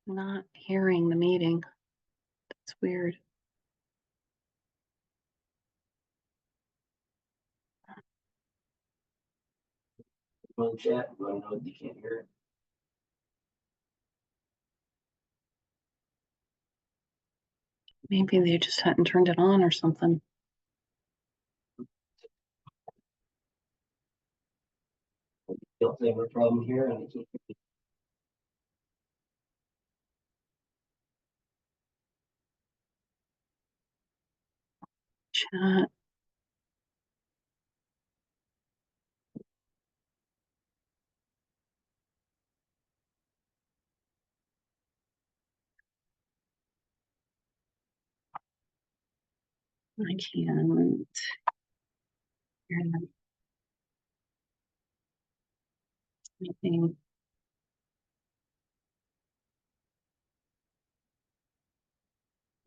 not hearing the meeting. It's weird. One chat, one know you can't hear it. Maybe they just hadn't turned it on or something. Don't have a problem here and it's Chat. I can't hear anything.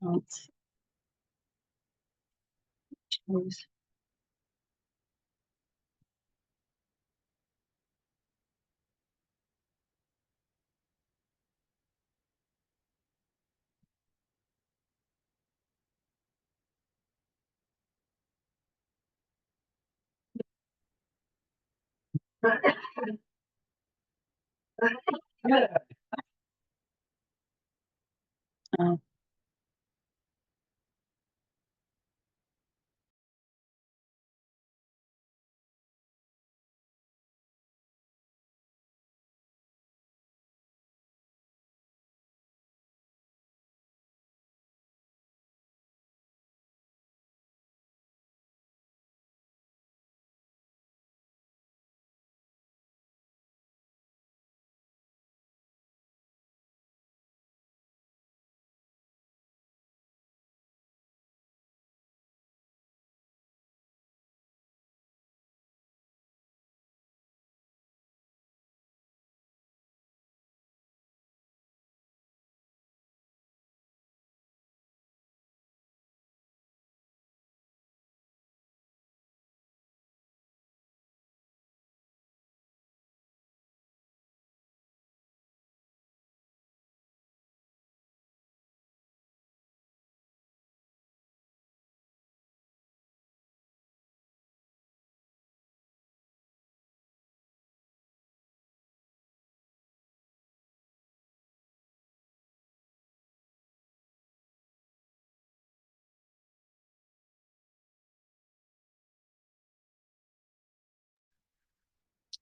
Else. Choose. Oh,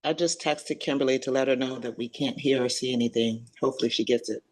I just texted Kimberly to let her know that we can't hear or see anything. Hopefully she gets it.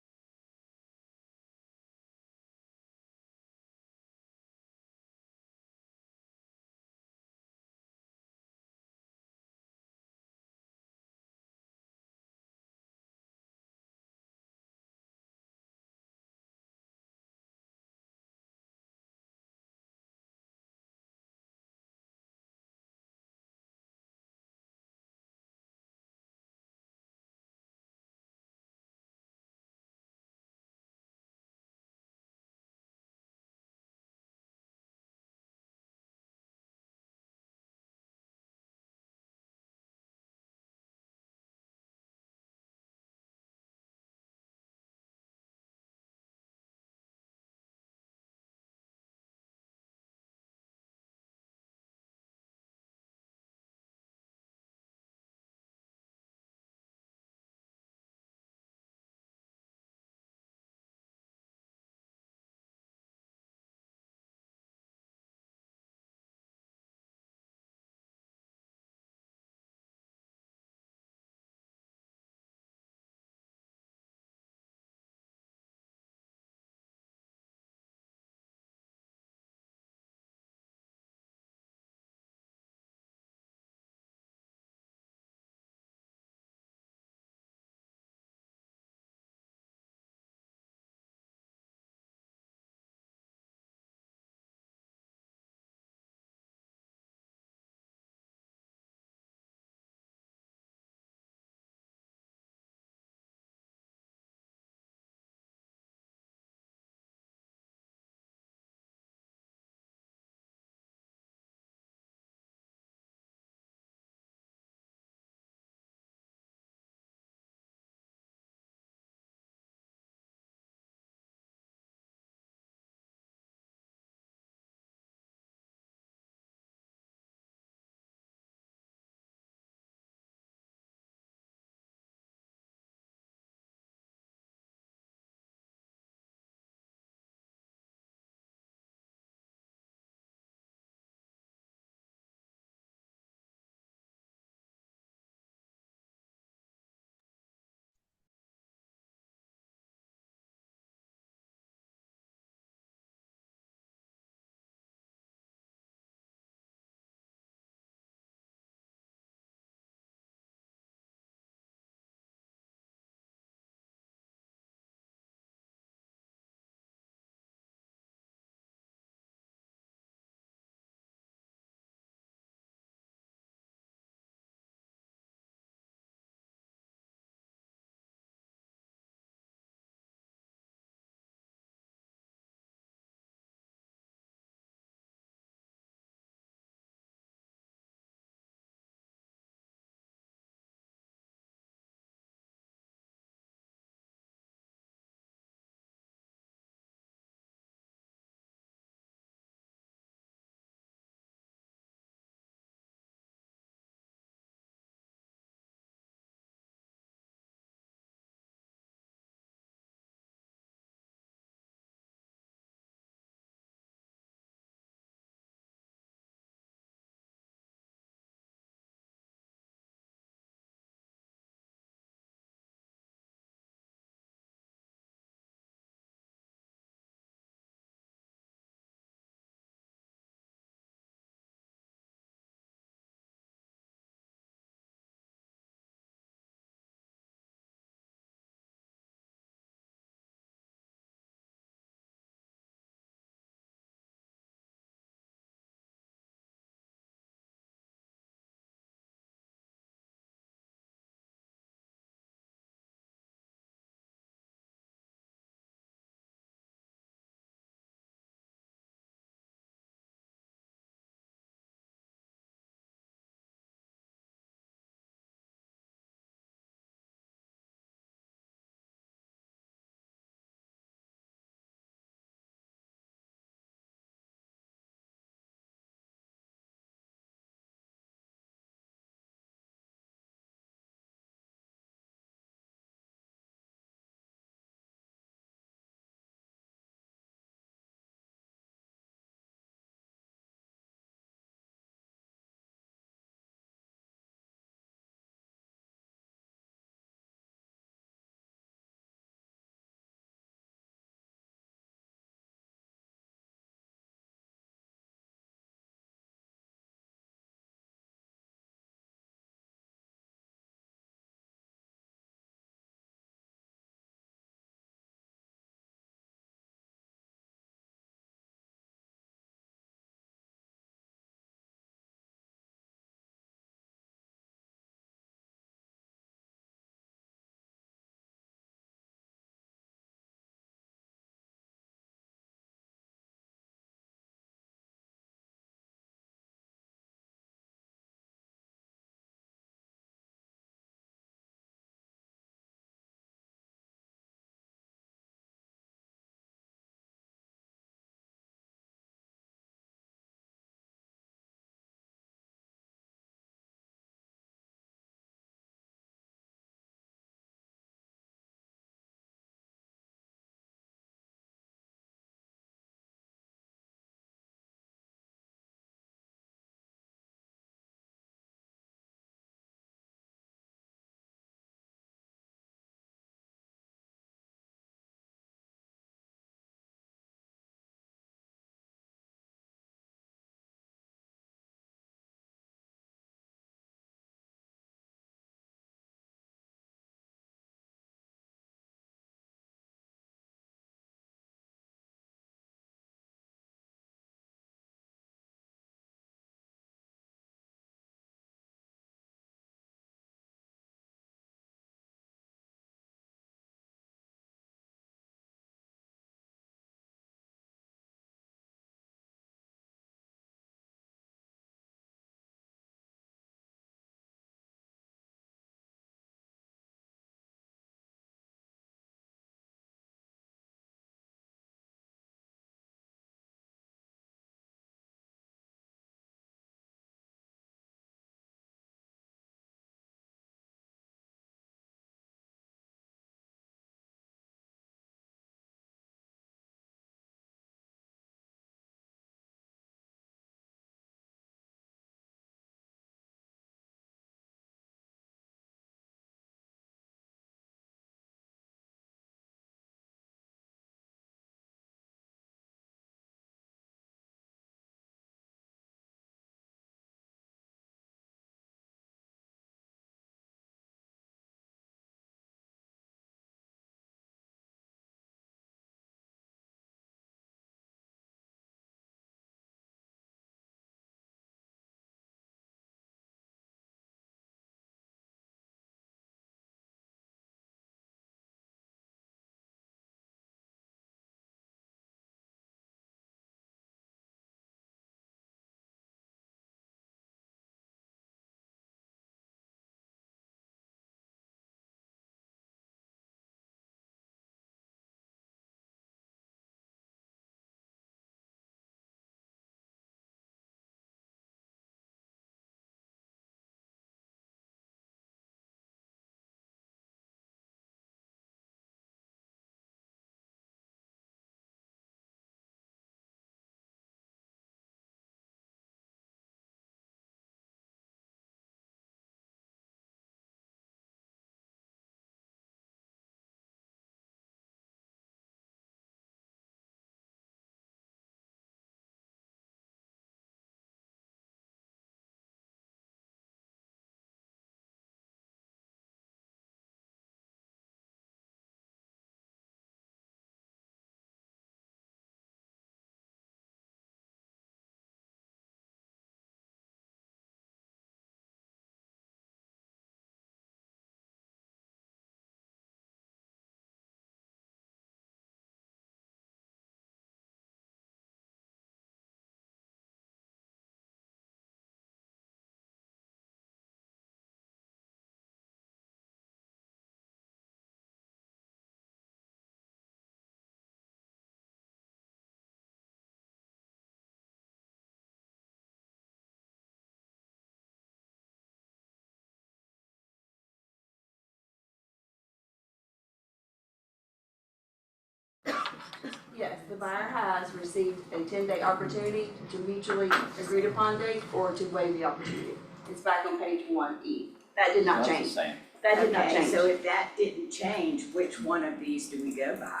Yes, the buyer has received a 10-day opportunity to mutually agreed upon date or to waive the opportunity. It's back on page 1E. That did not That's the change. same. That did not Okay, change. so if that didn't change, which one of these do we go by?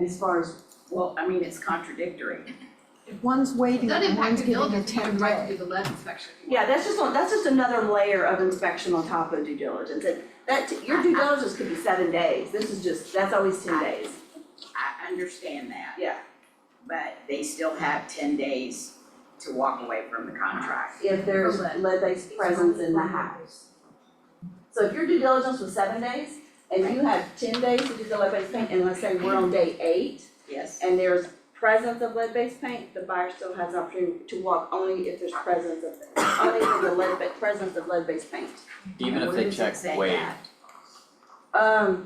As far as, Well, I mean, it's contradictory. If one's waiting That and one's impacted getting a diligence, you 10 have the right to day. do the lead inspection. if you yeah, want. that's just another layer of inspection on top of due diligence. And your due diligence could be 7 days. This is just, that's always 10 days. I understand that, Yeah. but they still have 10 days to walk away from the contract. If there's For lead. lead-based presence in the house. So if your due diligence was 7 days, and you have 10 days to do the lead-based paint, and let's say we're on day 8, Yes, and there's presence of lead-based paint, the buyer still has the opportunity to walk only if there's presence of, only if the presence of lead-based paint. Even if Where they does it check say waived, that?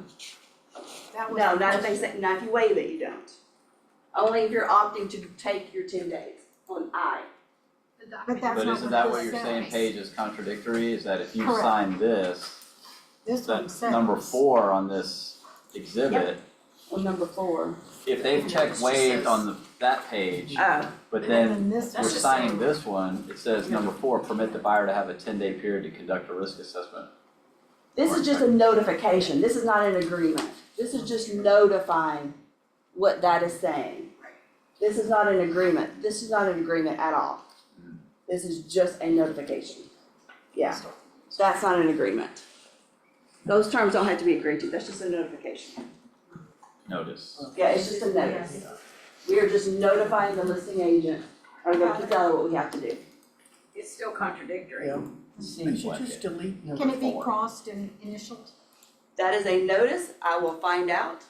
That was No, the not if they question. say, not if you waive it, you don't. Only if you're opting to take your 10 days on I. The But that's but not isn't what that this what you're saying, says. Paige, is contradictory, is that if you Correct. sign this, This one that says. number 4 on this exhibit, On number 4. if they've checked waived on that page, Oh, but And then then this we're one. signing this one, it says number 4, permit the buyer to have a 10-day period to conduct a risk assessment. this is just a notification, this is not an agreement. This is just notifying what that is saying. This is not an agreement, this is not an agreement at all. This is just a notification. Yeah, that's not an agreement. Those terms don't have to be agreed to, that's just a notification. Notice. Yeah, it's just a notice. We are just notifying the listing agent, or the seller what we have to do. It's still contradictory. Seems like it. delete Can it be crossed and initialed? That is a notice, I will find out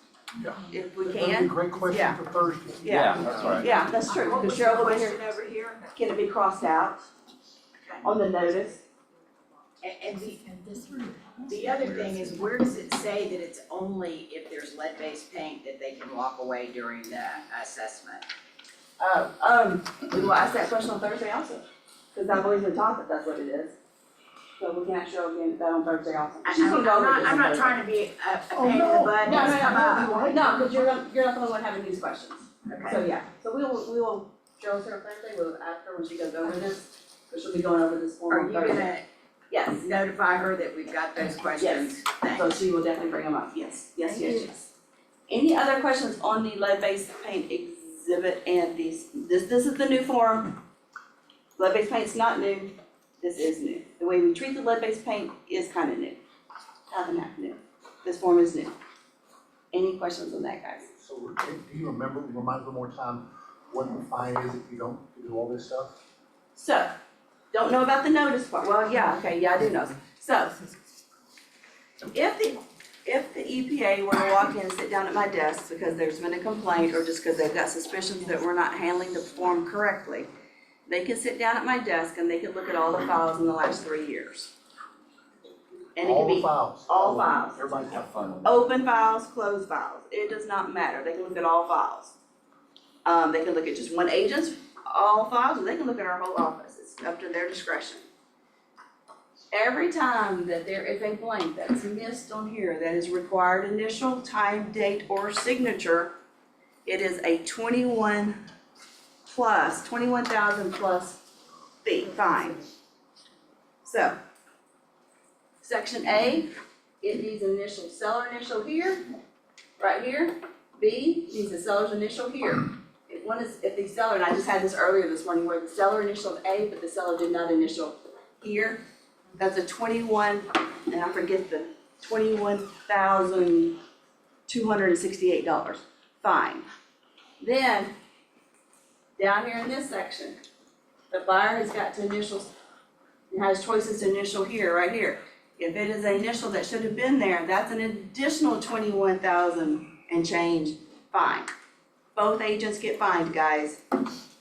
Yeah. if we That'd be a can. great question Yeah. for Thursday. Yeah, that's right. Yeah, that's true, What because was the Cheryl will be here. question over here? Can it be crossed out on the notice? And And this one. the other thing is, where does it say that it's only if there's lead-based paint that they can walk away during the assessment? We will ask that question on Thursday also, because I've always been taught that that's what it is. So we can ask Cheryl again that on Thursday also. She's gonna go over this on I'm not Thursday. trying to be a Oh, pain in no. the butt, No, it's come up. No, because you're not the only one having these questions. Okay. So, yeah, so we will, Cheryl's here on Thursday, we'll ask her when she goes over this, because she'll be going over this form Are on you Thursday. gonna Yes, notify her that we've got those questions? so Thanks. she will definitely bring them up, yes, yes, yes, yes. Any other questions on the lead-based paint exhibit and this is the new form. Lead-based paint's not new, this is new. The way we treat the lead-based paint is kind of new, half and half new. This form is new. Any questions on that, guys? So, do you remember, remind us one more time, what the fine is if you don't do all this stuff? So, don't know about the notice part, well, yeah, okay, yeah, I do know. So, if the EPA were to walk in and sit down at my desk because there's been a complaint or just because they've got suspicions that we're not handling the form correctly, they can sit down at my desk and they can look at all the files in the last 3 years. And it All can the be files? all files. Everybody Have fun with it. open files, closed files, it does not matter, they can look at all files. They can look at just one agent's all files, or they can look at our whole office, it's up to their discretion. Every time that there is a blank that's missed on here that is required initial, time, date, or signature, it is a 21,000 plus fee, fine. So, section A, it needs an initial, seller initial here, right here. B needs a seller's initial here. If the seller, and I just had this earlier this morning, where the seller initialed A, but the seller did not initial here, that's a and I forget the $21,268, fine. Then, down here in this section, the buyer has got to initial, has choices to initial here, right here. If it is an initial that should have been there, that's an additional 21,000 and change, fine. Both agents get fined, guys.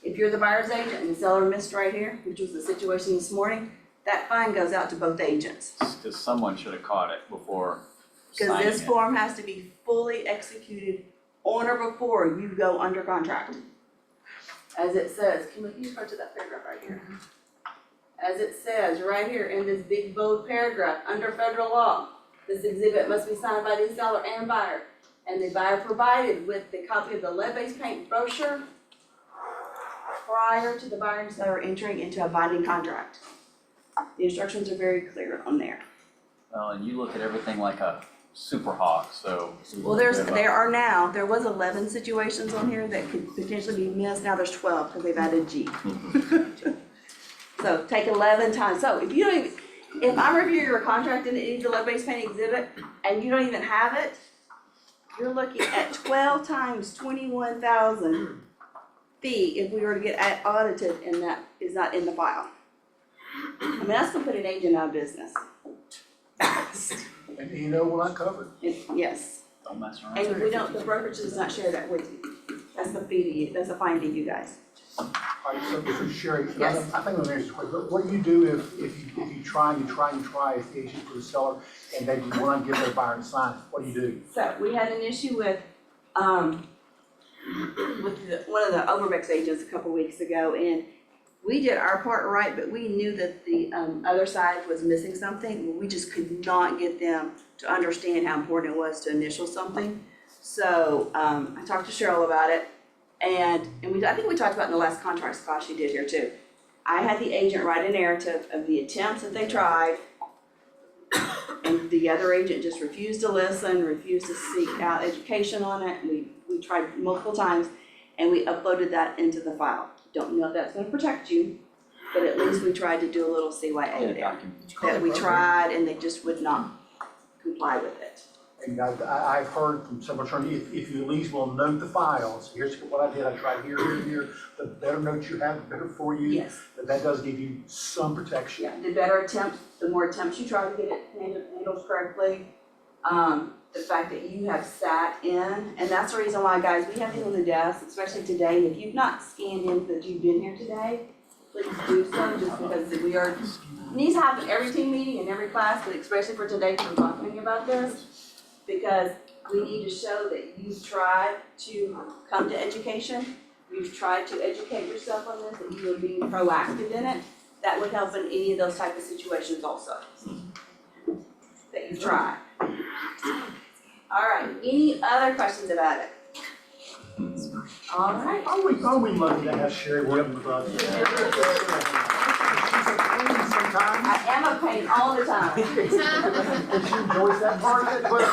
If you're the buyer's agent and the seller missed right here, which was the situation this morning, that fine goes out to both agents. Because someone should have caught it before Because signing this it. form has to be fully executed on or before you go under contract. As it says, can you go to that paragraph right here? As it says right here in this big bold paragraph, under federal law, this exhibit must be signed by the seller and buyer and the buyer provided with the copy of the lead-based paint brochure prior to the buyer and seller entering into a binding contract. The instructions are very clear on there. Well, and you look at everything like a super hawk, so. Well, there was 11 situations on here that could potentially be missed, now there's 12 because they've added G. So take 11 times, so if you don't even, if I'm reviewing your contract and it needs a lead-based paint exhibit and you don't even have it, you're looking at 12 times 21,000 fee if we were to get audited and that is not in the file. I mean, that's gonna put an agent out of business. Fast. And you know, we're not covered. Yes, Don't mess around. and we don't, the brokerage does not share that with you. That's the fee to you, that's a fine to you guys. All right, so Sherry, Yes. I think I'm gonna answer this question, but what do you do if you try and you try as the agent for the seller and they will not give their buyer to sign it? What do you do? So we had an issue with one of the Overbex agents a couple weeks ago, and we did our part right, but we knew that the other side was missing something. We just could not get them to understand how important it was to initial something. So I talked to Cheryl about it, and I think we talked about it in the last contracts call she did here too. I had the agent write a narrative of the attempts that they tried, and the other agent just refused to listen, refused to seek out education on it. We tried multiple times, and we uploaded that into the file. Don't know if that's gonna protect you, but at least we tried to do a little CYA Yeah, there. document. That we tried, and they just would not comply with it. And I've heard from several attorneys, if you at least will note the files, here's what I did, I tried here, the better notes you have, the better for you. Yes, That does give you some protection. yeah, the better attempts, the more attempts you try to get it handled correctly. The fact that you have sat in, and that's the reason why, guys, we have these on the desk, especially today. If you've not scanned in that you've been here today, please do so, just because we are, needs to happen every team meeting and every class, but especially for today, because we're talking about this. Because we need to show that you've tried to come to education, you've tried to educate yourself on this, that you are being proactive in it. That would help in any of those type of situations also. That you try. All right, any other questions about it? All right. Are we lucky to have Sherry Webb with us? Sometimes. I am a pain all the time. And she enjoys that part of it, but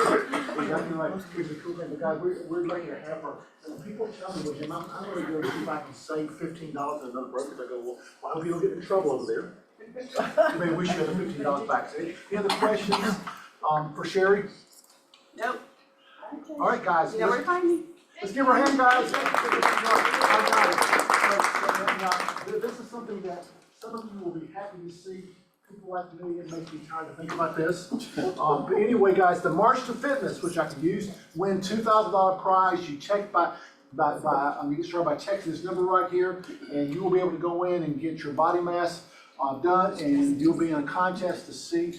we got to like, here's the cool thing, the guys, we're lucky to have her. And people tell me, well, Jim, I'm gonna go see if I can save $15 at another brokerage. I go, well, why don't you get in trouble over there? Maybe we should have the $15 back. Any other questions, for Sherry? Nope. All right, guys, You know where to find me? let's give her a hand, guys. This is something that some of you will be happy to see. People like me, it makes me tired to think about this. But anyway, guys, the March to Fitness, which I can use, win $2,000 prize. You check you get started by texting this number right here, and you will be able to go in and get your body mass done, and you'll be in a contest to see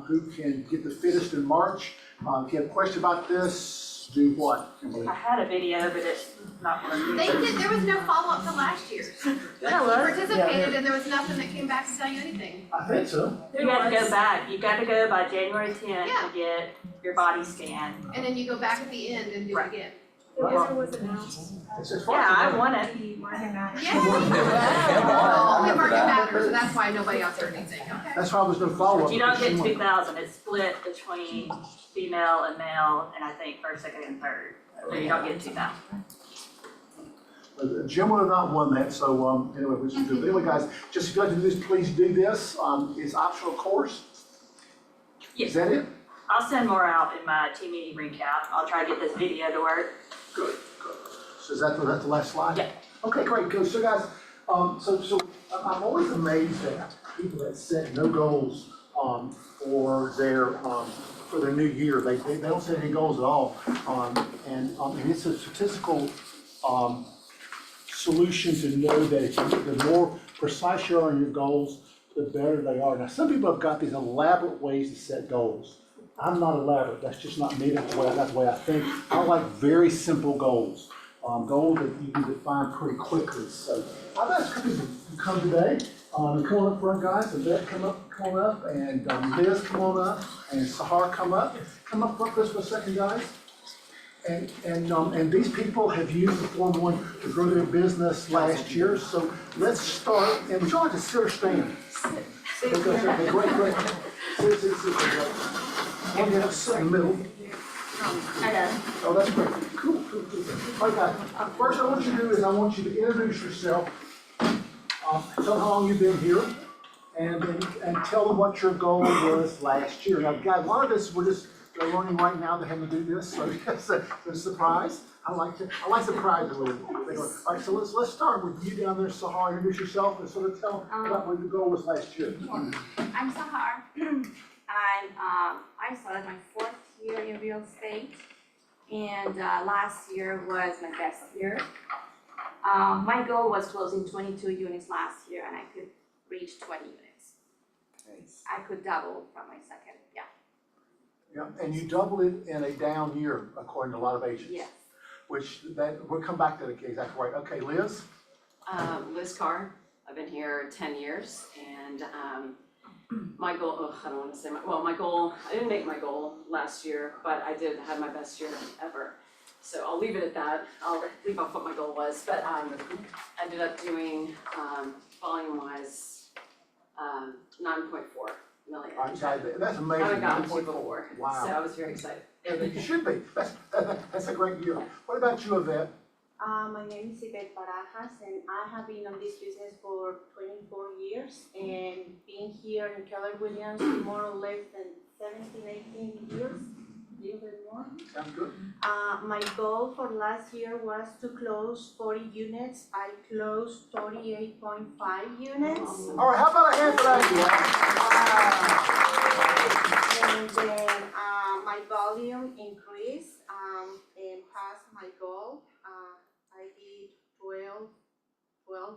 who can get the fittest in March. If you have a question about this, do what, Kimberly? I had a video, but it's not one of They did, there was no follow-up to last year's. Like, you participated and there was nothing that came back to tell you anything. I think so. You got to go back, you got to go by January 10th Yeah. to get your body scan. And then you go back at the end and do it again. It's fine. Yeah, I won it. Yeah. Only market matters, so that's why nobody else heard anything, okay? That's why there's no follow-up. But you don't because she get won. 2,000, it's split between female and male, and I think first, second, and third. So you don't get 2,000. Jim would have not won that, so, anyway, we should do it. Anyway, guys, just if you'd like to do this, please do this. It's optional course. Yes. Is that it? I'll send more out in my team meeting recap. I'll try to get this video to work. Good. So is that the last slide? Yeah. Okay, great, good. So guys, so I'm always amazed at people that set no goals, for their new year. They don't set any goals at all. And it's a statistical, solution to know that if the more precise you are in your goals, the better they are. Now, some people have got these elaborate ways to set goals. I'm not elaborate, that's just not me, that's the way I think. I like very simple goals, goals that you can define pretty quickly. So I've asked a couple people to come today, come on up front, guys, and Beth come on up, and Liz come on up, and Sahar come up front for us for a second, guys. And these people have used the Form 1 to grow their business last year, so let's start, and would you like to sit or stand? Because they're great. Sit. And you have to sit in the middle. I got it. Oh, that's great. Cool. Okay, first I want you to do is I want you to introduce yourself. Tell how long you've been here, and tell them what your goal was last year. Now, guys, a lot of this we're just learning right now to having to do this, so it's a surprise. I like surprises with it. All right, so let's start with you down there, Sahar. Introduce yourself and sort of tell about what your goal was last year. I'm Sahar. I started my 4th year in real estate, and last year was my best year. My goal was closing 22 units last year, and I could reach 20 units. Nice. I could double from my second, yeah. Yeah, and you doubled it in a down year, according to a lot of agents. Yes. Which, we'll come back to the case, that's right. Okay, Liz? Liz Carr, I've been here 10 years, and my goal, I don't wanna say my goal, I didn't make my goal last year, but I did have my best year ever. So I'll leave it at that, I'll leave off what my goal was, but I ended up doing, volume-wise, 9.4 million. All right, that's I amazing. haven't gotten to 9.4. before, so Wow. I was very excited. You should be. That's a great year. What about you, Yvette? My name is Yvette Barajas, and I have been on this business for 24 years, and being here in Keller Williams more or less than 17, 18 years, a little bit more. Sounds good. My goal for last year was to close 40 units. I closed 38.5 units. All right, how about a hand for that? And then my volume increased and passed my goal. I did 12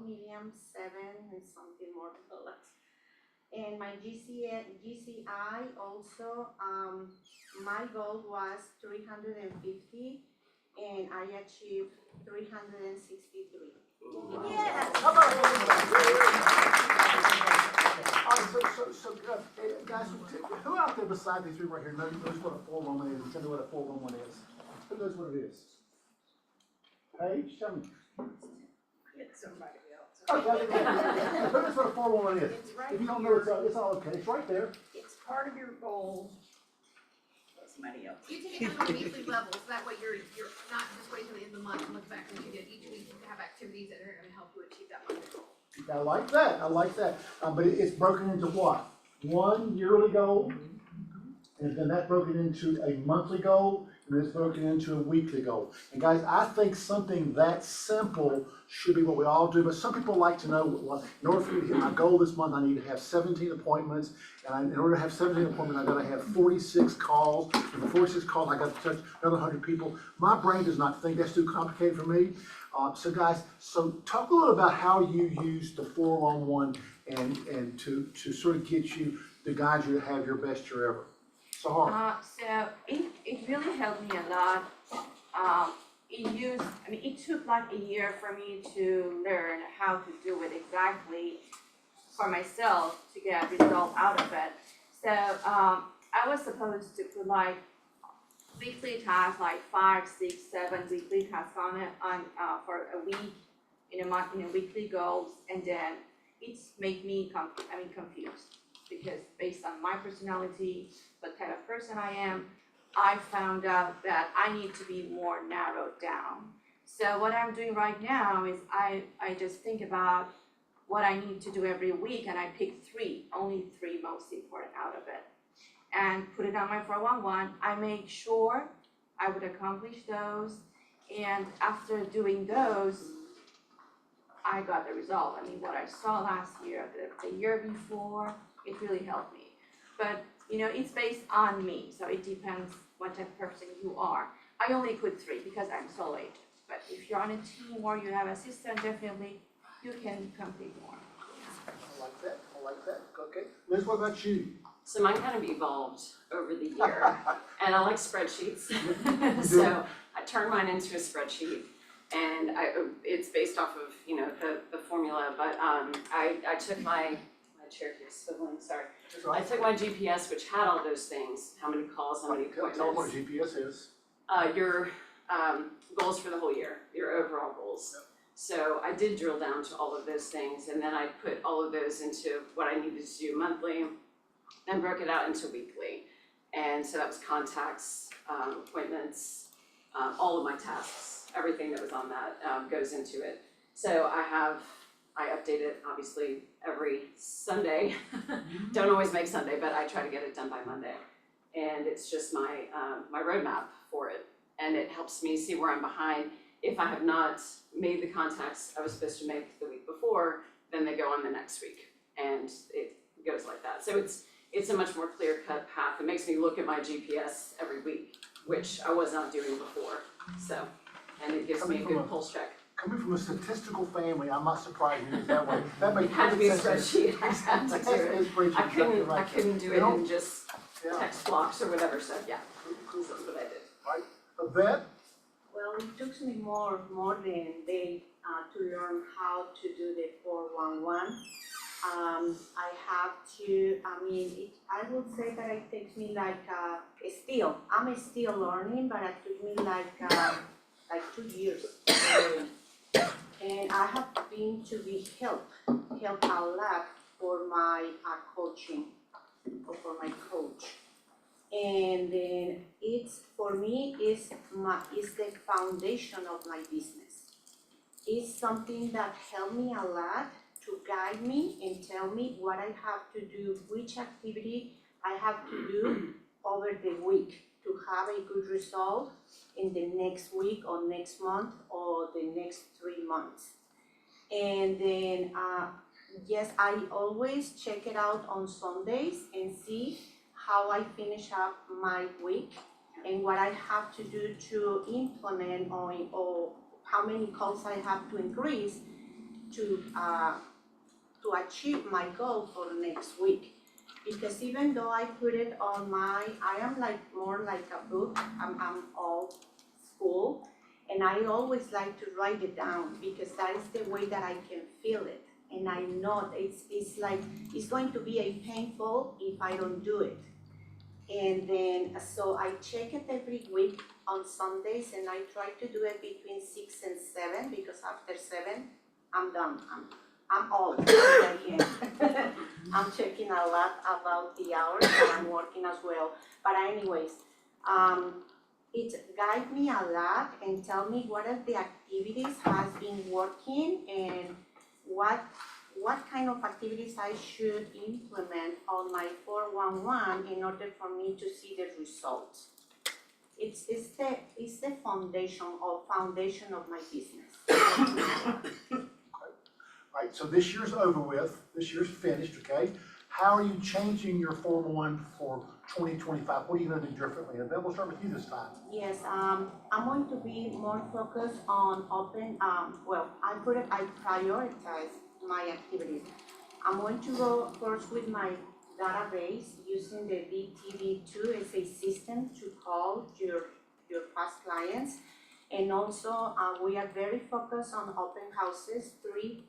million, 7 and something more than that. And my GCI also, my goal was 350 and I achieved 363. Yes. How about a hand for that? All right, so guys, who out there beside these three right here knows what a 411 is? Tell me what a 411 is. Who knows what it is? Paige, tell me. Get somebody else. Okay, who knows what a 411 is? It's right If you don't here. know, it's all okay. It's right there. It's part of your goal. Somebody else. You take it on a weekly level, so that way you're not just waiting till the end of the month and look back at what you did. Each week you have activities that are gonna help you achieve that monthly goal. I like that. But it's broken into what? One yearly goal, and then that's broken into a monthly goal, and it's broken into a weekly goal. And guys, I think something that simple should be what we all do, but some people like to know, well, in order for me to hit my goal this month, I need to have 17 appointments, and in order to have 17 appointments, I gotta have 46 calls, and the 46 calls, I gotta touch another 100 people. My brain does not think that's too complicated for me. So guys, talk a little about how you use the 411 and to sort of get you, to guide you to have your best year ever. Sahar. So it really helped me a lot. It took like a year for me to learn how to do it exactly for myself to get result out of it. So I was supposed to put like weekly tasks, like 5, 6, 7 weekly tasks on it for a week, in a month, weekly goals, and then it's made me confused, because based on my personality, what kind of person I am, I found out that I need to be more narrowed down. So what I'm doing right now is I just think about what I need to do every week, and I pick only three most important out of it, and put it on my 411. I make sure I would accomplish those, and after doing those, I got the result. What I saw last year, the year before, it really helped me. But it's based on me, so it depends what type of person you are. I only put 3 because I'm solo agent. But if you're on a team or you have an assistant, definitely you can complete more. I like that. Okay. Liz, what about you? So mine kind of evolved over the year, and I like spreadsheets. So I turned mine into a spreadsheet, and it's based off of, the formula, but I took my chair keeps swiveling, sorry. I took my GPS, which had all those things, how many calls, how many appointments. Tell them what GPS is. Your goals for the whole year, your overall goals. So I did drill down to all of those things, and then I put all of those into what I needed to do monthly and broke it out into weekly. And so that was contacts, appointments, all of my tasks, everything that was on that goes into it. So I update it obviously every Sunday. Don't always make Sunday, but I try to get it done by Monday. And it's just my roadmap for it. And it helps me see where I'm behind. If I have not made the contacts I was supposed to make the week before, then they go on the next week. And it goes like that. So it's a much more clear-cut path. It makes me look at my GPS every week, which I was not doing before. So, and it gives me a good pulse check. Coming from a statistical family, I'm not surprised you did that way. That makes It had to be a perfect sense. spreadsheet, I had to do it. Spreadsheet, I exactly right. couldn't do They it don't- in just Yeah. text blocks or whatever, so yeah, that's what I did. Yvette, Well, it took me more than a day to learn how to do the 411. I have to, I would say that it takes me I'm still learning, but it took me like 2 years. And I have been to be helped a lot for my coaching or for my coach. And then for me, it's the foundation of my business. It's something that helped me a lot to guide me and tell me what I have to do, which activity I have to do over the week to have a good result in the next week or next month or the next 3 months. And then, yes, I always check it out on Sundays and see how I finish up my week and what I have to do to implement or how many calls I have to increase to achieve my goal for next week. Because even though I put it on I am more like a book, I'm old school, and I always like to write it down because that is the way that I can feel it. And I know it's going to be a painful if I don't do it. And then, so I check it every week on Sundays, and I try to do it between 6 and 7 because after 7, I'm done. I'm old again. I'm checking a lot about the hours that I'm working as well. But anyways, it guides me a lot and tell me what are the activities has been working and what kind of activities I should implement on my 411 in order for me to see the results. It's the foundation of my business. right, so this year's over with, this year's finished, okay? How are you changing your 411 for 2025? What are you gonna do differently? And then we'll start with you this time. Yes, I'm going to be more focused on I prioritize my activities. I'm going to go first with my database using the BTV2 as a system to call your past clients. And also, we are very focused on open houses, 3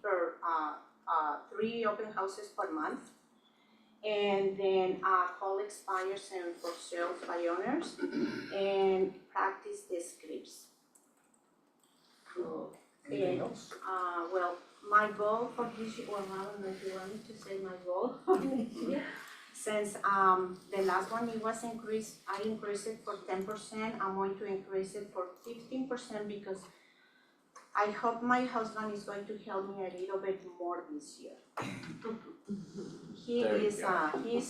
open houses per month. And then call expires and for sales by owners, and practice the scripts. Cool. Anything else? Well, my goal for this year, well, I don't know if you want me to say my goal for next year. Since the last one, it was increased, I increased it for 10%, I'm going to increase it for 15% because I hope my husband is going to help me a little bit more this year. He There you is go.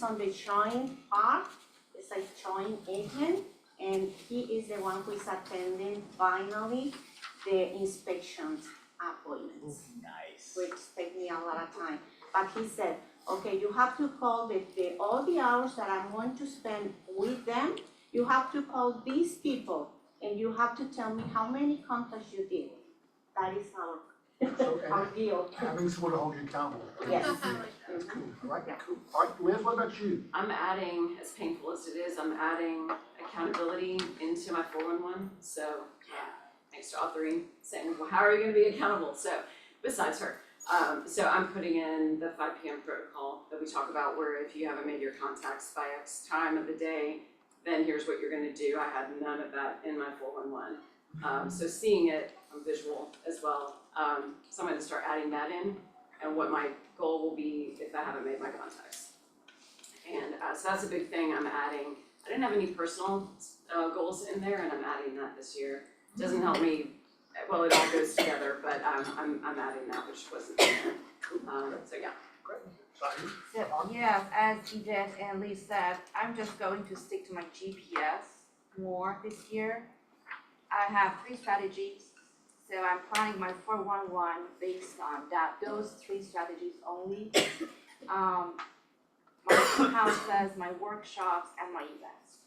on the showing part, it's a showing agent, and he is the one who is attending finally the inspections appointments. Nice. Which take me a lot of time. But he said, okay, you have to call all the hours that I'm going to spend with them, you have to call these people, and you have to tell me how many contacts you did. That is our deal. Having someone to hold you accountable. Yes. Cool, all right, cool. All right, Liz, what about you? I'm adding, as painful as it is, I'm adding accountability into my 411, so, thanks to Authoring, saying, well, how are you gonna be accountable? So, besides her, so I'm putting in the 5 p.m. protocol that we talk about, where if you haven't made your contacts by X time of the day, then here's what you're gonna do. I had none of that in my 411. So seeing it on visual as well, so I'm gonna start adding that in and what my goal will be if I haven't made my contacts. And so that's a big thing I'm adding. I didn't have any personal goals in there and I'm adding that this year. Doesn't help me, well, it all goes together, but I'm adding that, which wasn't there. So yeah. So, yeah, as Edith and Lee said, I'm just going to stick to my GPS more this year. I have 3 strategies, so I'm planning my 411 based on those 3 strategies only. My houses, my workshops, and my events.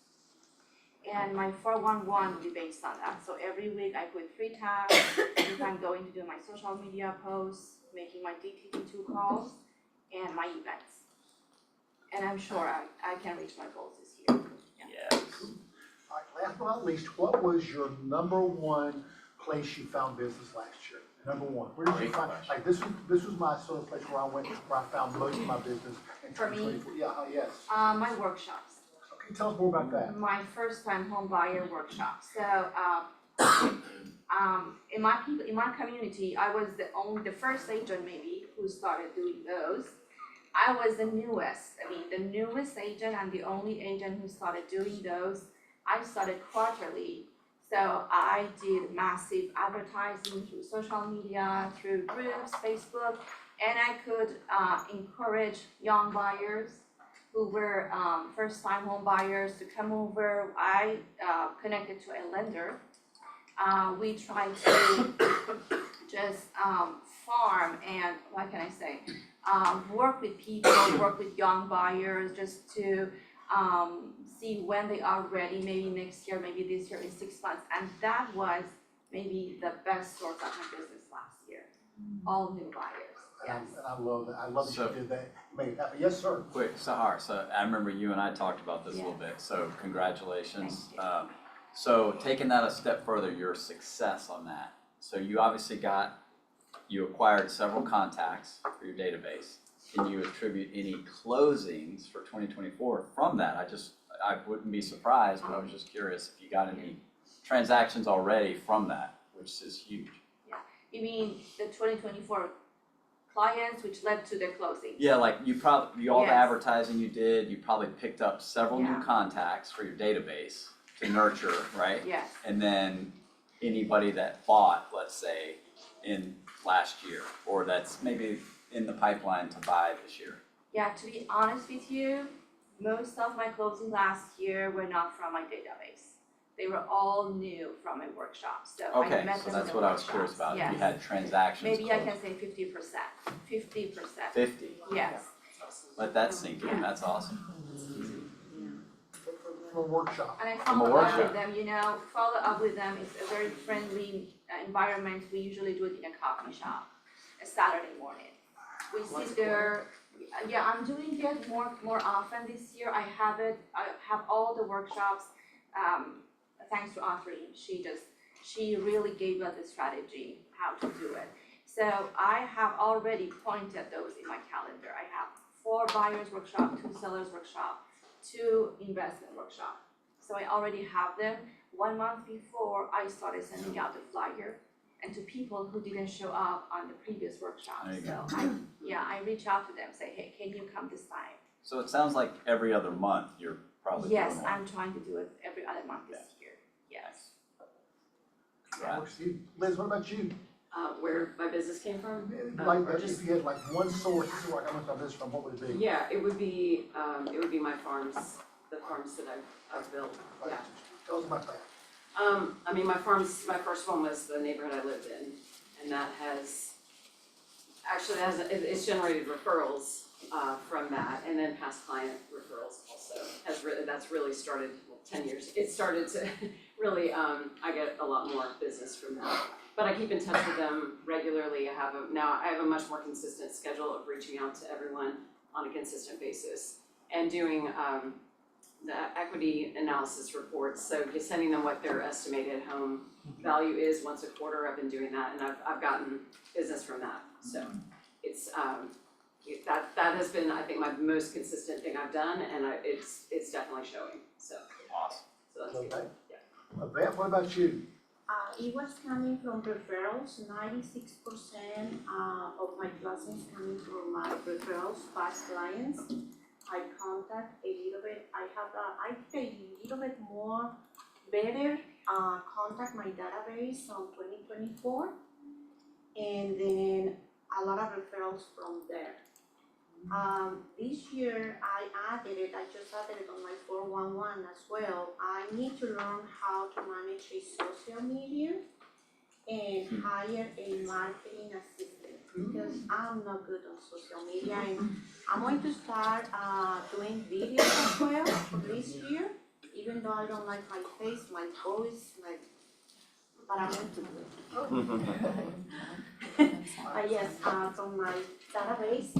And my 411 will be based on that. So every week I put 3 tabs if I'm going to do my social media posts, making my DTD2 calls, and my events. And I'm sure I can reach my goals this year. Yes. All right, last but not least, what was your #1 place you found business last year? Number 1, where did you Great find, question. like, this was my sort of place where I went, where I found most of my business in For me? 2024. Yeah, yes. My workshops. Okay, tell us more about that. My first time home buyer workshop. So, in my community, I was the first agent maybe who started doing those. I was the newest agent and the only agent who started doing those. I started quarterly. So I did massive advertising through social media, through groups, Facebook, and I could encourage young buyers who were first-time home buyers to come over. I connected to a lender. We tried to just farm and, what can I say, work with people, work with young buyers just to see when they are ready, maybe next year, maybe this year, in 6 months. And that was maybe the best source of my business last year. All new buyers, yes. And I love that. I love that So- you did that. You made it happen. Yes, sir. Quick, Sahar, so I remember you and I talked about this a little bit, so congratulations. Thank So taking that a step further, your success on that. So you obviously you acquired several contacts for your database. Can you attribute any closings for 2024 from that? I wouldn't be surprised, but I was just curious if you got any transactions already from that, which is huge. You mean the 2024 clients which led to the closing? Yeah, like all the Yes. advertising you did, you probably picked up several new Yeah. contacts for your database to nurture, right? Yes. And then anybody that bought, let's say, in last year, or that's maybe in the pipeline to buy this year. Yeah, to be honest with you, most of my closing last year were not from my database. They were all new from my workshop, so I Okay, met so them in that's the what I was curious workshops. about, if you Yes. had transactions Maybe I closed. can say 50%, 50%, 50, yes. let that sink in, that's awesome. From a workshop. And I From a follow up workshop. with them, follow up with them, it's a very friendly environment, we usually do it in a coffee shop, a Saturday morning. We sit there, yeah, I'm doing it more often this year, I have all the workshops, thanks to Audrey, she really gave us a strategy how to do it. So I have already pointed those in my calendar, I have 4 buyers workshop, 2 sellers workshop, 2 investment workshop. So I already have them. 1 month before, I started sending out the flyer and to people who didn't show up on the previous workshop. There you So go. I reach out to them, say, hey, can you come this time? So it sounds like every other month you're probably doing Yes, one. I'm trying to do it every other month this year, yes. Right. Works for you. Liz, what about you? Where my business came from? Like, or just- if you had like one source, this is where I got most of this from, what would it be? Yeah, it would be my farms, the farms that I've built, yeah. Tell us about that. I mean, my first one was the neighborhood I lived in, and that it's generated referrals, from that, and then past client referrals also, that's really started, 10 years. It started to really, I get a lot more business from that. But I keep in touch with them regularly, I have a much more consistent schedule of reaching out to everyone on a consistent basis, and doing, the equity analysis reports, so just sending them what their estimated home value is once a quarter. I've been doing that, and I've gotten business from that, so it's, that has been, I think, my most consistent thing I've done, and it's definitely showing, so. Awesome. So that's Okay. good, yeah. Yvette, what about you? It was coming from referrals, 96% of my blessings coming from my referrals, past clients. I contact a little bit, I pay a little bit more, better, contact my database on 2024. And then a lot of referrals from there. This year I just added it on my 411 as well. I need to learn how to manage a social media and hire a marketing assistant because I'm not good on social media and I'm going to start doing videos as well for this year, even though I don't like my face, my voice, but I'm going to do it. But yes, from my database,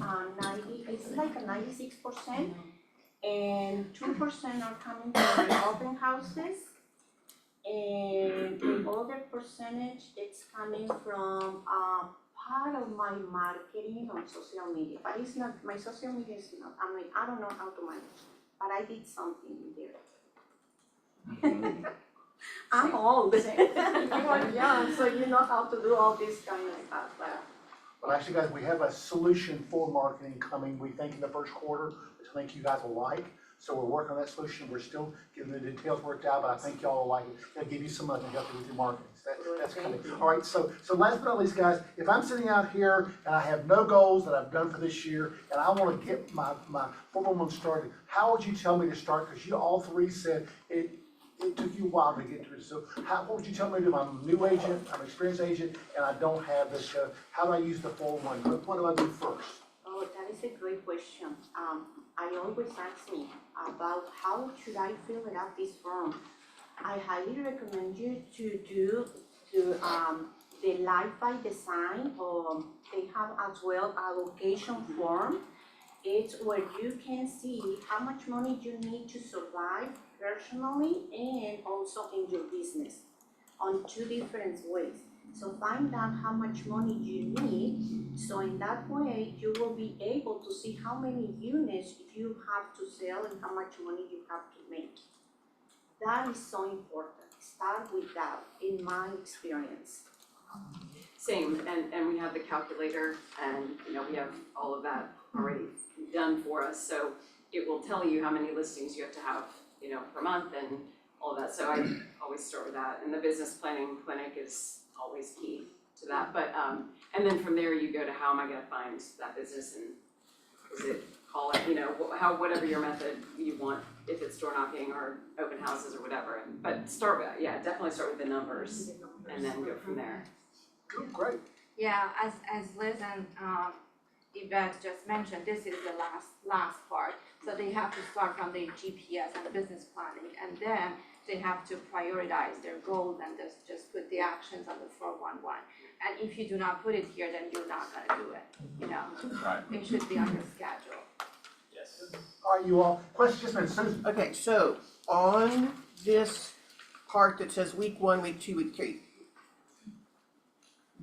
it's like a 96%, and 2% are coming from my open houses, and the other percentage it's coming from part of my marketing on social media. But it's not, my social media is not, I don't know how to manage, but I did something in there. I'm old. You are young, so you know how to do all this kind of stuff. Well, actually, guys, we have a solution for marketing coming, we think, in the first quarter, which I think you guys will like. So we're working on that solution. We're still getting the details worked out, but I think y'all will like it. It'll give you some money to help you with your marketing. That's kind of, all right, so last but not least, guys, if I'm sitting out here and I have no goals that I've done for this year, and I want to get my 411 started, how would you tell me to start? Because you all three said it took you a while to get to it. So what would you tell me to do? I'm a new agent, I'm an experienced agent, and I don't have this, how do I use the 411? What do I do first? Oh, that is a great question. I always ask me about how should I fill it out this form. I highly recommend you to do the Life by Design, or they have as well a location form. It's where you can see how much money you need to survive personally and also in your business on two different ways. So find out how much money you need, so in that way you will be able to see how many units you have to sell and how much money you have to make. That is so important. Start with that, in my experience. Same, and we have the calculator, and we have all of that already done for us, so it will tell you how many listings you have to have, per month and all of that. So I always start with that, and the business planning clinic is always key to that. But and then from there you go to how am I going to find that business, and is it call it, whatever your method you want, if it's door knocking or open houses or whatever. But start with, definitely start with the numbers and then go from there. Great. Yeah, as Liz and Yvette just mentioned, this is the last part. So they have to start from the GPS and business planning, and then they have to prioritize their goals and just put the actions on the 411. And if you do not put it here, then you're not gonna do it, Right. It should be on your schedule. Yes. All right, you all, question just been Susan. Okay, so on this part that says week 1, week 2, week 3,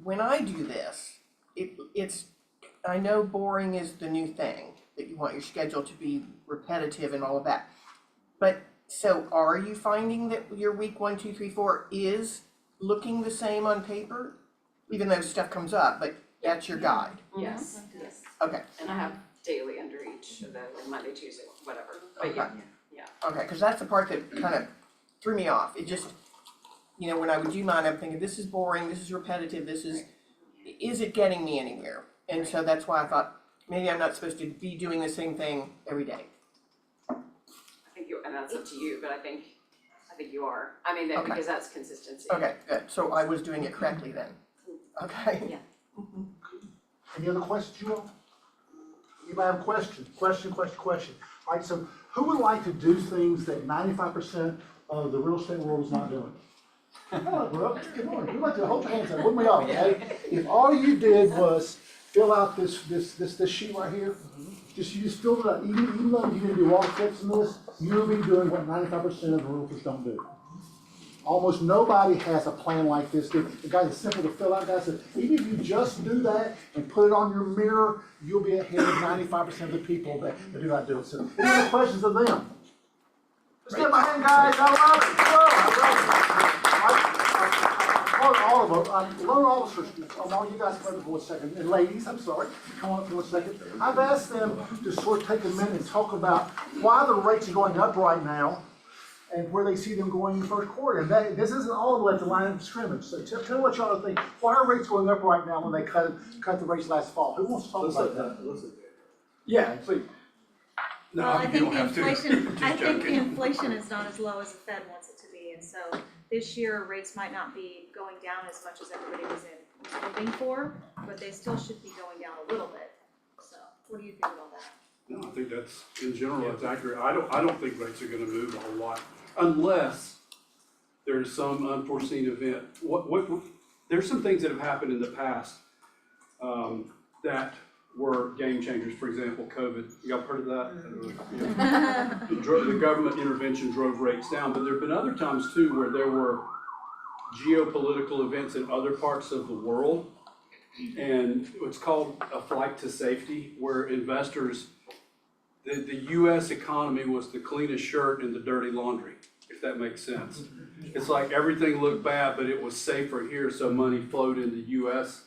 when I do this, it's, I know boring is the new thing, that you want your schedule to be repetitive and all of that. But, so are you finding that your week 1, 2, 3, 4 is looking the same on paper? Even though stuff comes up, but that's your guide? Yes. Okay, And I have daily under each of the, like Monday, Tuesday, whatever, but okay. yeah. Okay, cause that's the part that kind of threw me off. It just, when I would do mine, I'm thinking, this is boring, this is repetitive, is it getting me anywhere? And so that's why I thought, maybe I'm not supposed to be doing the same thing every day. I think and that's up to you, but I think you are. I mean, Okay. because that's consistency. Okay, good, so I was doing it correctly then. Okay. Any other questions, you all? Anybody have a question? Question. All right, so who would like to do things that 95% of the real estate world is not doing? Come on, bro, come on, we'd like to hold your hands up, wouldn't we all, okay? If all you did was fill out this sheet right here, you just filled it out, even though you didn't do all the steps in this, you'll be doing what 95% of the realtors don't do. Almost nobody has a plan like this. The guys, it's simple to fill out, guys. Even if you just do that and put it on your mirror, you'll be ahead of 95% of the people that do not do it. So, any other questions of them? Let's give them a hand, guys. I love it. all of them, loan officers, all you guys come up for a second, and ladies, I'm sorry, come on up for a second. I've asked them to sort of take a minute and talk about why the rates are going up right now and where they see them going in the first quarter. And this isn't all the way at the line of scrimmage. So tell me what y'all think. Why are rates going up right now when they cut the rates last fall? Who wants to talk about that? Yeah, please. No, Well, I you think don't the have to. inflation, I Just think the joking. inflation is not as low as the Fed wants it to be, and so this year rates might not be going down as much as everybody was hoping for, but they still should be going down a little bit. So, what do you think about that? No, I think that's, in general, that's accurate. I don't think rates are gonna move a whole lot unless there's some unforeseen event. There's some things that have happened in the past, that were game changers. For example, COVID. Y'all heard of that? Yeah. The government intervention drove rates down, but there have been other times too where there were geopolitical events in other parts of the world. And it's called a flight to safety, where investors, the US economy was the cleanest shirt in the dirty laundry, if that makes sense. It's like everything looked bad, but it was safer here, so money flowed into US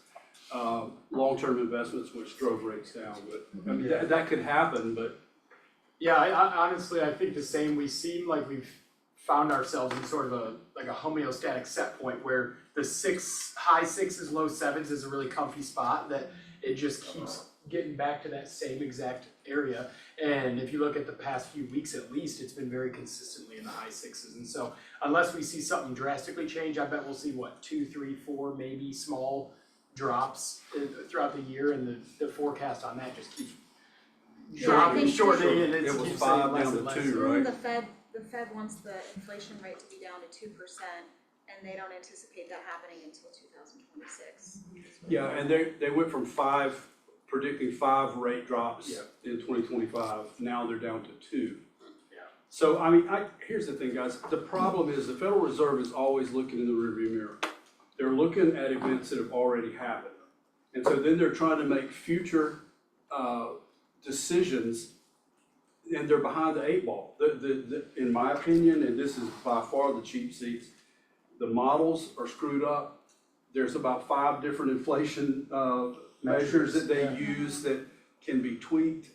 long-term investments, which drove rates down. But I mean, that could happen, but Yeah, I honestly, I think the same. We seem like we've found ourselves in sort of a homeostatic set point where the high sixes, low sevens is a really comfy spot that it just keeps getting back to that same exact area. And if you look at the past few weeks at least, it's been very consistently in the high sixes. And so unless we see something drastically change, I bet we'll see 2, 3, 4 maybe small drops throughout the year, and the forecast on that just keeps shortening, and it was keeps 5 saying less down and to less. 2, right? The Fed wants the inflation rate to be down to 2%, and they don't anticipate that happening until 2026. yeah, and they went from predicting 5 rate drops in 2025. Now they're down to 2. Yeah. So I mean, here's the thing, guys. The problem is the Federal Reserve is always looking in the rearview mirror. They're looking at events that have already happened, and so then they're trying to make future decisions, and they're behind the 8 ball. In my opinion, and this is by far the cheap seats, the models are screwed up. There's about 5 different inflation measures that they use that can be tweaked.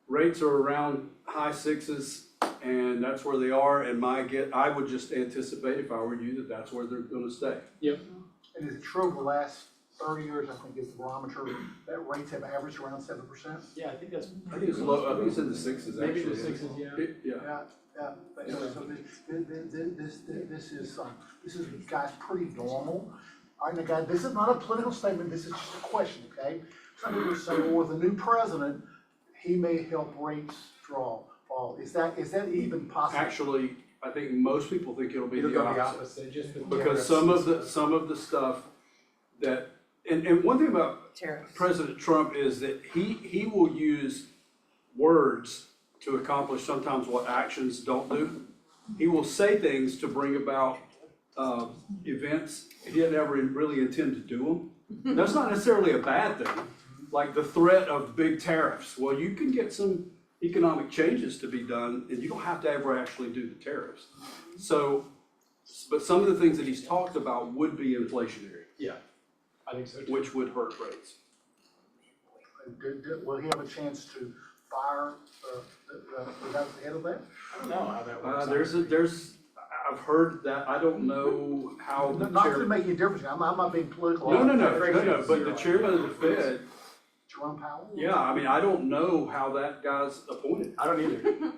Rates are around high sixes, and that's where they are. And I would just anticipate, if I were you, that that's where they're going to stay. And is it true over the last 30 years, I think is the barometer, that rates have averaged around 7%? Yeah, I think that's. I think it's low. I think it's in the 6s actually. Maybe the 6s, yeah. Yeah. But anyway, so this is, guys, pretty normal. All right, now, guys, this is not a political statement. This is just a question, okay? Some people say, well, with the new president, he may help rates fall. Is that even possible? Actually, I think most people think it'll be the opposite. Just with Because some of the stuff that, and one thing about Tariffs. President Trump is that he will use words to accomplish sometimes what actions don't do. He will say things to bring about events. He didn't ever really intend to do them. That's not necessarily a bad thing. Like the threat of big tariffs. Well, you can get some economic changes to be done, and you don't have to ever actually do the tariffs. So, but some of the things that he's talked about would be inflationary. Yeah, I think so too. Which would hurt rates. Will he have a chance to fire the guy at the head of that? I don't know how that works. I've heard that. I don't know how the Not to chairman. make any difference, I'm not being political. No, but the chairman of the Fed, Jerome Powell? yeah, I mean, I don't know how that guy's appointed. I don't either.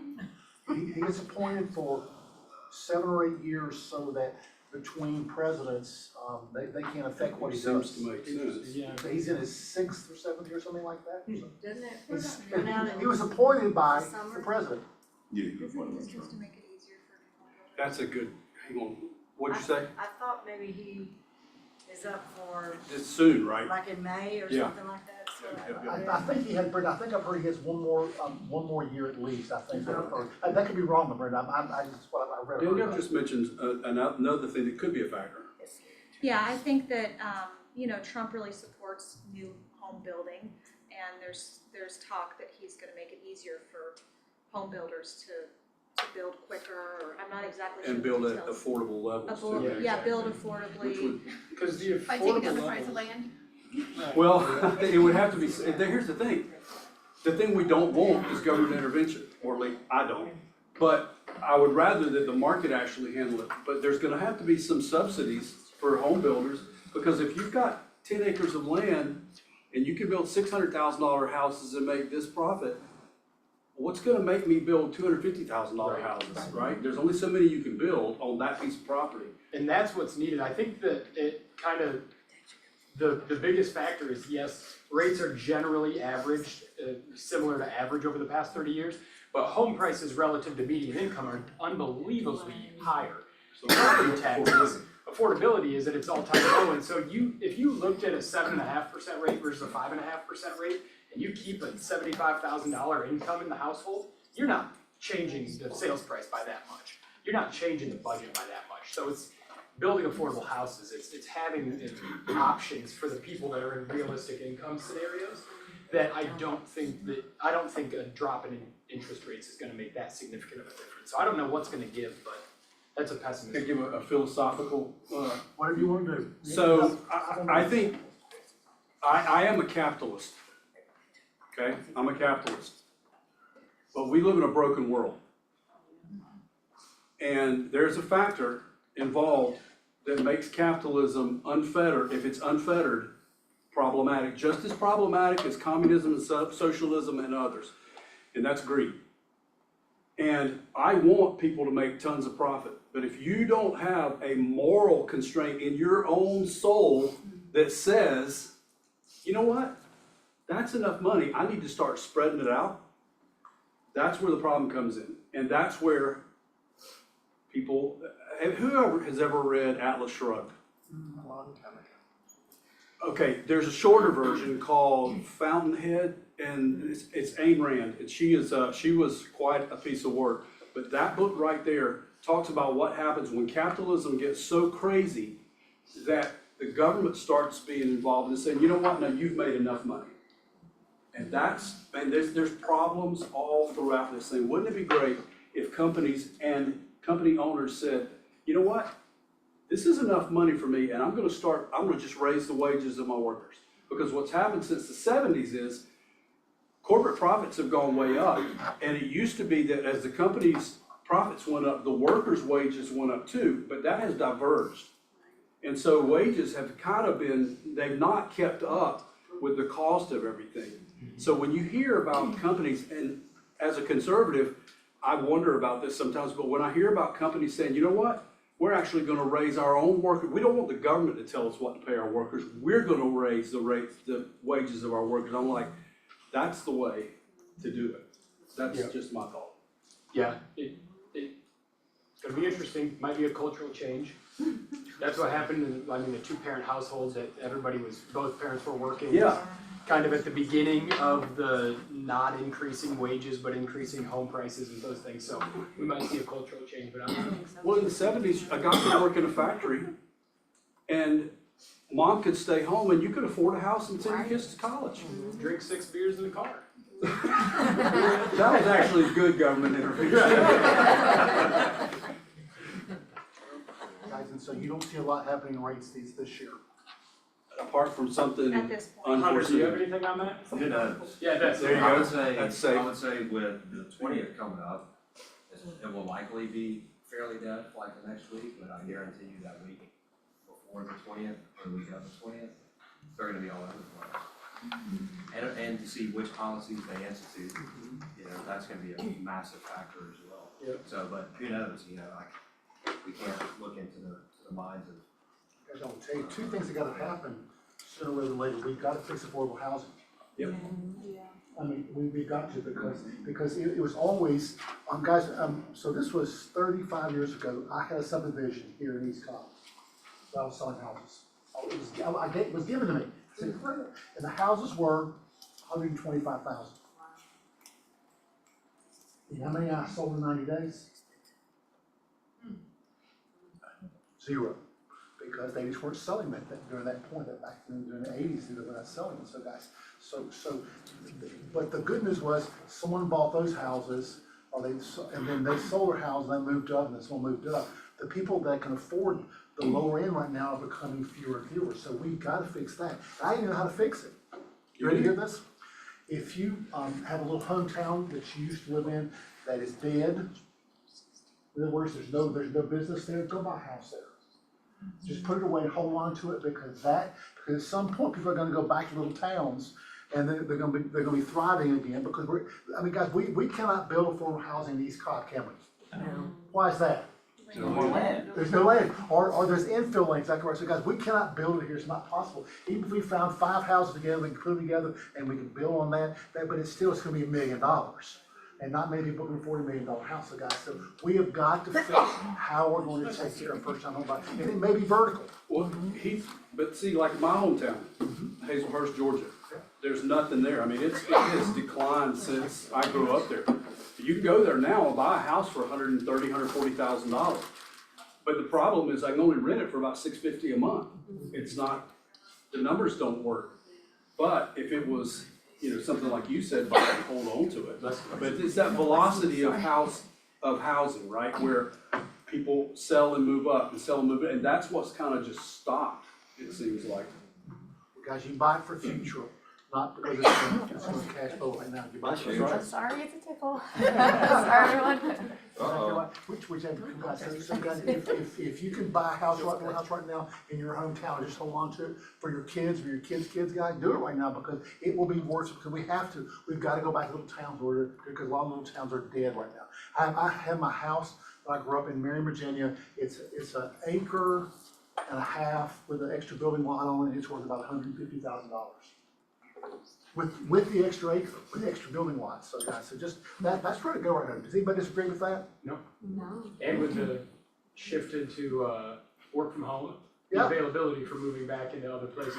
He gets appointed for 7 or 8 years so that between presidents, they can't affect what he does. Seems to make sense. Yeah. He's in his 6th or 7th year, something like that. Doesn't it It's- run out He was appointed by the summer? president. Isn't this supposed to make it easier for? That's a good, hang on, what'd you say? I thought maybe he is up for It's soon, right? like in May or Yeah. something like that, so. I think he had, Brenda, I think I've heard he has one more year at least, I think. That could be wrong, but Brenda, I just, what I read. Danielle just mentioned another thing that could be a factor. Yeah, I think that, Trump really supports new home building, and there's talk that he's gonna make it easier for home builders to to build quicker, or I'm not exactly sure And the build at details. affordable levels. too. Yeah, build Which affordably. would, Cause the By taking down the affordable price of levels, land? well, it would have to be, here's the thing. The thing we don't want is government intervention, or at least I don't. But I would rather that the market actually handle it. But there's gonna have to be some subsidies for home builders, because if you've got 10 acres of land and you can build $600,000 houses and make this profit, what's gonna make me build $250,000 houses, right? There's only so many you can build on that piece of property. and that's what's needed. I think that it kind of, the biggest factor is, yes, rates are generally averaged, similar to average over the past 30 years, but home prices relative to median income are unbelievably higher. So Property taxes, affordability is at its all-time low, and so if you looked at a 7.5% rate versus a 5.5% rate, and you keep a $75,000 income in the household, you're not changing the sales price by that much. You're not changing the budget by that much. So it's building affordable houses, it's having options for the people that are in realistic income scenarios that I don't think a drop in interest rates is gonna make that significant of a difference. So I don't know what's gonna give, but that's a Can I pessimism. give a philosophical, Whatever you wanna do. so I think, I am a capitalist. Okay, I'm a capitalist. But we live in a broken world. And there's a factor involved that makes capitalism unfettered, if it's unfettered, problematic, just as problematic as communism and socialism and others, and that's greed. And I want people to make tons of profit, but if you don't have a moral constraint in your own soul that says, you know what, that's enough money, I need to start spreading it out, that's where the problem comes in. And that's where people, whoever has ever read Atlas Shrugged? A long time ago. Okay, there's a shorter version called Fountainhead, and it's Ayn Rand, and she was quite a piece of work. But that book right there talks about what happens when capitalism gets so crazy that the government starts being involved and saying, you know what, now you've made enough money. And there's problems all throughout this thing. Wouldn't it be great if companies and company owners said, you know what? This is enough money for me, and I'm gonna just raise the wages of my workers. Because what's happened since the 70s is corporate profits have gone way up. And it used to be that as the company's profits went up, the workers' wages went up too, but that has diverged. And so wages have kind of they've not kept up with the cost of everything. So when you hear about companies, and as a conservative, I wonder about this sometimes, but when I hear about companies saying, you know what? We're actually gonna raise our own workers. We don't want the government to tell us what to pay our workers. We're gonna raise the wages of our workers. I'm like, that's the way to do it. That's just my thought. Yeah, it's gonna be interesting, might be a cultural change. That's what happened in, the two-parent households that both parents were working. Yeah. Kind of at the beginning of the not increasing wages, but increasing home prices and those things, so we might see a cultural change, but I don't know. Well, in the 70s, a guy could work in a factory and mom could stay home and you could afford a house and send your kids to college. Drink 6 beers in the car. That was actually good government intervention. Guys, and so you don't see a lot happening in rates this year. Apart from something At this point. Hunter, do you have unforeseen. anything on that? It does. Yeah, that's There you it. go. I would say, That's safe. I would say with the 20th coming up, it will likely be fairly dead like the next week, but I guarantee you that week before the 20th or the week of the 20th, they're gonna be all over the place. And to see which policies they institute, that's gonna be a massive factor as well. Yep. So, but who knows, we can't look into the minds of. Guys, I'll tell you, two things that gotta happen sooner rather than later. We've gotta fix affordable housing. Yep. I mean, we've got to, because it was always, guys, so this was 35 years ago. I had a subdivision here in East Cobb. So I was selling houses. It was given to me. And the houses were 125,000. You know how many I sold in 90 days? 0. Because they just weren't selling that during that point, back during the 80s, they were not selling them. So guys, but the good news was someone bought those houses or and then they sold their house, and they moved up, and this one moved up. The people that can afford the lower end right now are becoming fewer and fewer, so we've gotta fix that. I didn't know how to fix it. You ready to hear this? If you, have a little hometown that you used to live in that is dead, in other words, there's no business there, go buy a house there. Just put it away and hold on to it, because at some point, people are gonna go back to little towns, and they're gonna be thriving again, because guys, we cannot build affordable housing in East Cobb, can we? Why is that? No more land. There's no land, or there's infill lanes, like, so guys, we cannot build it here, it's not possible. Even if we found 5 houses together, we can put them together, and we can build on that, but it's gonna be $1 million. And not many people can afford $1 million house, so guys, so we have got to fix how we're going to take care of first time home buyers, and it may be vertical. Well, but see, like my hometown, Hazelhurst, Georgia, there's nothing there. I mean, it has declined since I grew up there. You can go there now and buy a house for $130,000, $140,000. But the problem is I can only rent it for about $650 a month. It's not, the numbers don't work. But if it was, something like you said, buy it, hold on to it. But it's that velocity of housing, right? Where people sell and move up and sell and move up, and that's what's kind of just stopped, it seems like. Guys, you buy it for future, not because it's going to cash flow right now. You buy it for future. Sorry, it's a tickle. Sorry, everyone. So guys, if you can buy a house right now in your hometown, just hold on to it for your kids or your kids' guys, do it right now, because it will be worse, because we've got to go back to little towns because a lot of little towns are dead right now. I have my house, I grew up in Marion, Virginia, it's an acre and a half with an extra building lot on it, it's worth about $150,000. With the extra acre, with the extra building lots, so guys, so just, that's where to go right now. Does anybody disagree with that? No. No. And with the shift into work from home, the Yeah. availability for moving back into other places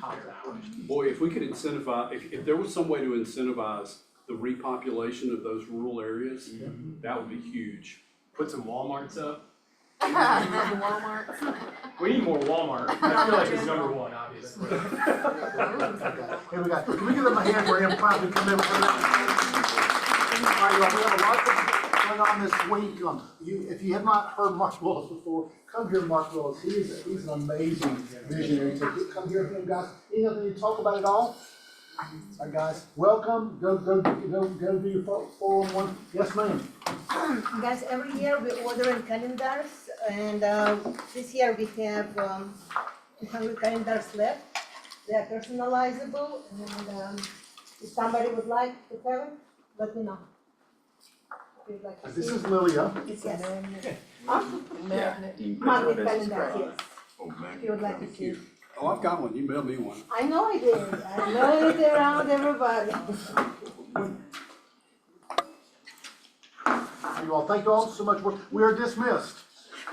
pops out. Boy, if we could incentivize, if there was some way to incentivize the repopulation of those rural areas, that would be huge. Put some Walmarts up. Walmart. We need more Walmart. I feel like it's number one, obviously. Here we go. Can we give them a hand for him finally coming in with that? All right, we have a lot of things going on this week. If you have not heard Mark Willis before, come hear Mark Willis. He's an amazing visionary. So come hear him, guys. Anything to talk about at all? All right, guys, welcome. Go do your 401. Yes, ma'am. Guys, every year we order calendars, and this year we have 200 calendars left. They are personalizable, and if somebody would like to have it, let me know. If you'd like to This see is it. Lilia. Yes. Yeah. Magnet calendar, yes. If you would like to see it. Oh, I've got one. You mailed me one. I know I did. I know it around everybody. You all, thank you all so much. We are dismissed.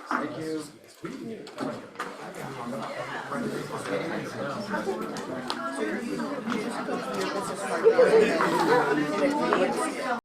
Thank you.